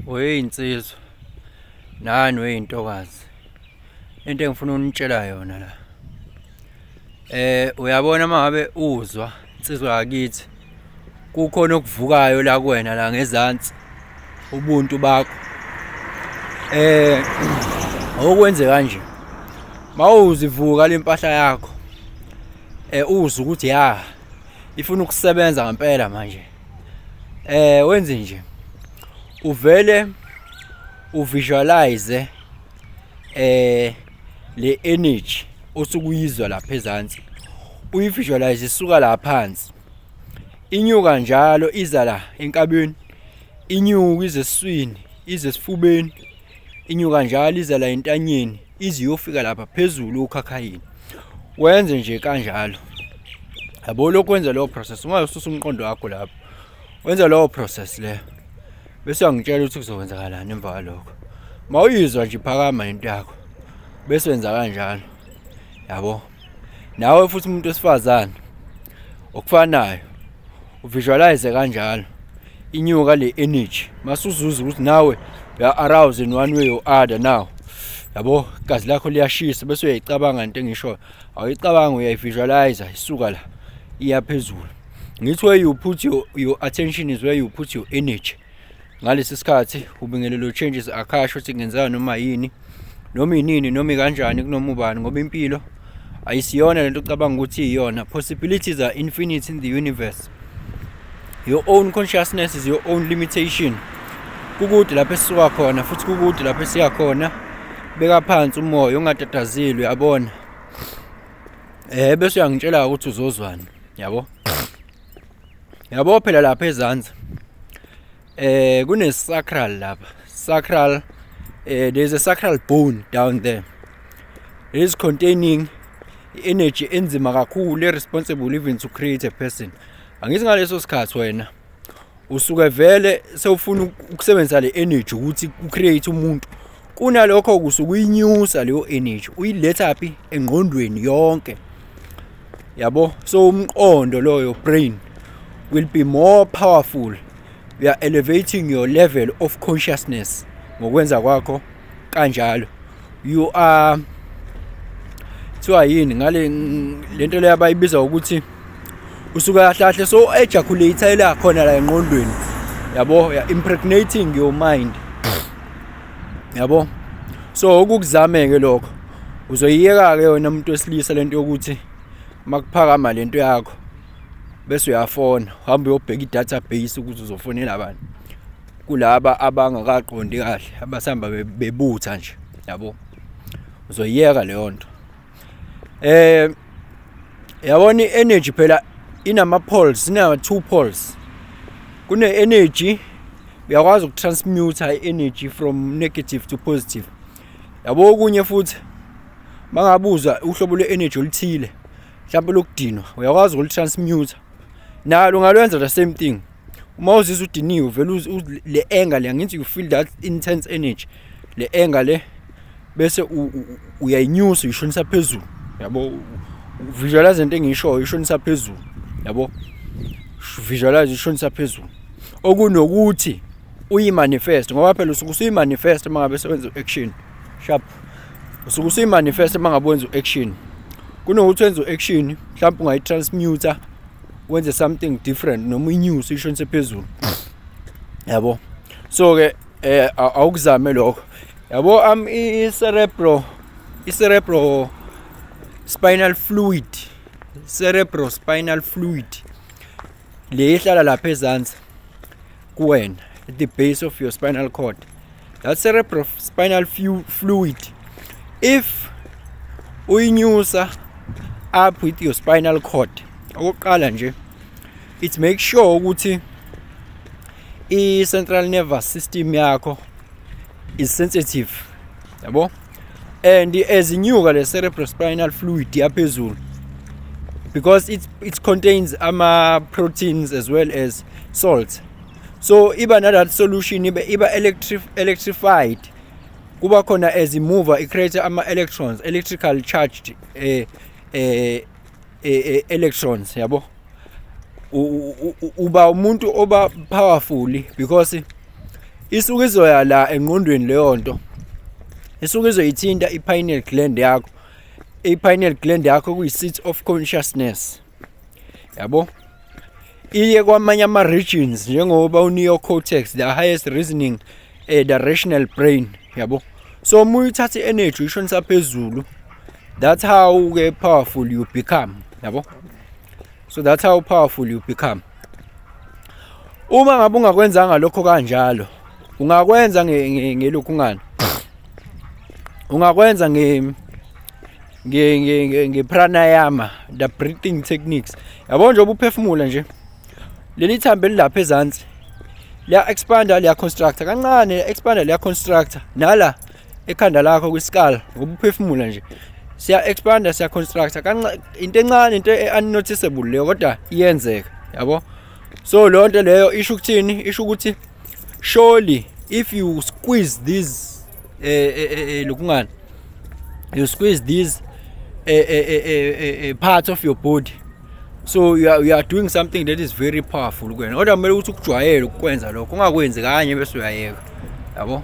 Weyinsizwa nani weyintokazi into engifuna ukunitshela yona la. Uyabona mangabe uzwa insizwa yakithi kukhona okuvukayo la kuwena la ngezansi ubuntu bakho. Okwenze kanje. Mawuzivuka lempahla yakho. Uzwa ukuthi ifuna ukusebenza ngempela manje. Wenze nje. Uvele uvisualize le energy osukuyizwa lapha ezantsi. Uyivisualize isuka la phansi. Inyuka njalo iza la enkabeni. Inyuka ize esiswini, ize esifubeni. Inyuka njalo iza la entanyeni, iziyofika lapha phezulu ukhakhayini. Wenze nje kanjalo. Yabo lokwenza lo process, ungayisusa umqondo wakho lapho. Wenza lo process le. Bese uyangitshela ukuthi kuzokwenzakalani emva kwalokho. Mawuyizwa nje phakama into yakho. Bese wenza kanjalo. Yabo. Nawe futhi umuntu wesifazane okufanayo. Uvisualize kanjalo. Inyuka le energy. Masuzuza ukuthi nawe uya arouse in one way or other now. Yabo, igazi lakho liyashisa bese uyayicabanga into engisho. Awuyicabanga uyayivisualize isuka la iya phezulu. Ngithi where you put your attention is where you put your energy. Ngalesi sikhathi ubingelelo changes akhasho ukuthi ngenzana noma yini noma inini noma kanjani kunoma ubani ngoba impilo ayisiyona lento ucabanga ukuthi iyona. Possibilities are infinite in the universe. Your own consciousness is your own limitation. Kukude lapho esisuka khona futhi kukude lapho esiya khona. Beka phansi umoya ungatatazeli uyabona. Bese uyangitshela ukuthi uzozwana, yabo. Yabo phela lapha ezantsi. Kune sacral lapha. Sacral, there's a sacral bone down there. It is containing energy enzima kakhulu responsible even to create a person. Angithi ngaleso sikhathi wena usuke vele sewufuna ukusebenzisa le energy ukuthi ucreate umuntu. Kunalokho kusukuyinyusa leyo energy uyiletha phi engqondweni yonke. Yabo, so umqondo loyo brain will be more powerful. We are elevating your level of consciousness ngokwenza kwakho kanjalo. You are yini ngale lento le abayibiza ukuthi usuka kahle so ejaculate la khona la engqondweni. Yabo, you are impregnating your mind. Yabo, so ukuzameke lokho uzoyiyeka ke wena umuntu wesilisa lento yokuthi makuphakama lento yakho bese uyafona hamba uyobheka i-database ukuthi uzofonela abantu kulaba abangakaqondi kahle abasamba bebutha nje. Yabo, uzoyiyeka leyo nto. Yabona i-energy phela inama poles, ina 2 poles. Kune energy uyakwazi ukutransmute i-energy from negative to positive. Yabo okunye futhi mangabuza uhlobo lwe-energy olithile mhlawumbe lokudinwa uyakwazi ukulitransmute nalo ungalwenza the same thing. Uma uzizwa udiniwe vele le anger le ngithi you feel that intense energy le anger le bese uyayinyusa uyishonisa phezulu. Yabo, visualize into engisho uyishonisa phezulu. Yabo, visualize uyishonisa phezulu. Okunokuthi uyimanifest ngoba phela usuke usuyimanifest mangabe sewenza action sharp. Usuke usuyimanifest mangabe wenza action. Kunokuthi wenza action mhlawumbe ungayitransmute wenze something different noma uyinyuse uyishonise phezulu. Yabo, so ke awukuzame lokho. Yabo, i-cerebro spinal fluid. Cerebro spinal fluid le ihlala lapha ezantsi kuwena at the base of your spinal cord. That cerebral spinal fluid, if uyinyusa up with your spinal cord, okokuqala nje it makes sure ukuthi i-central nervous system yakho is sensitive. Yabo, and as inyuka le cerebral spinal fluid yaphezulu because it contains proteins as well as salt. So iba na that solution iba electrified. Kuba khona as mover it creates electrons, electrical charged electrons. Yabo, uba umuntu oba powerful because isuke izoya la engqondweni leyo nto, isuke izoyithinta i-pineal gland yakho. I-pineal gland yakho kuyi-seat of consciousness, yabo. Iye kwamanye ama-regions njengoba u-neocortex, the highest reasoning, the rational brain, yabo. So uma uyithatha i-energy uyishonisa phezulu, that's how powerful you become, yabo. So that's how powerful you become. Uma ngabe ungakwenzanga lokho kanjalo, ungakwenza ngelokhu ngani, ungakwenza nge-pranayama, the breathing techniques, yabo. Njengoba uphefumula nje, leli thambo elilapha ezansi liya-expanda, liya-constructa kancane, liya-expanda, liya-constructa. Nala ekhanda lakho kwi-skull, ngoba uphefumula nje, siya-expanda, siya-constructa kancane, into encane, into unnoticeable leyo, kodwa iyenzeka, yabo. So leyo nto leyo isho ukuthini? Isho ukuthi surely if you squeeze these lokungani, you squeeze these parts of your body, so you are doing something that is very powerful kuwena, kodwa kumele ukuthi ukujwayele ukwenza lokho, ungakwenzi kanye bese uyayeka, yabo.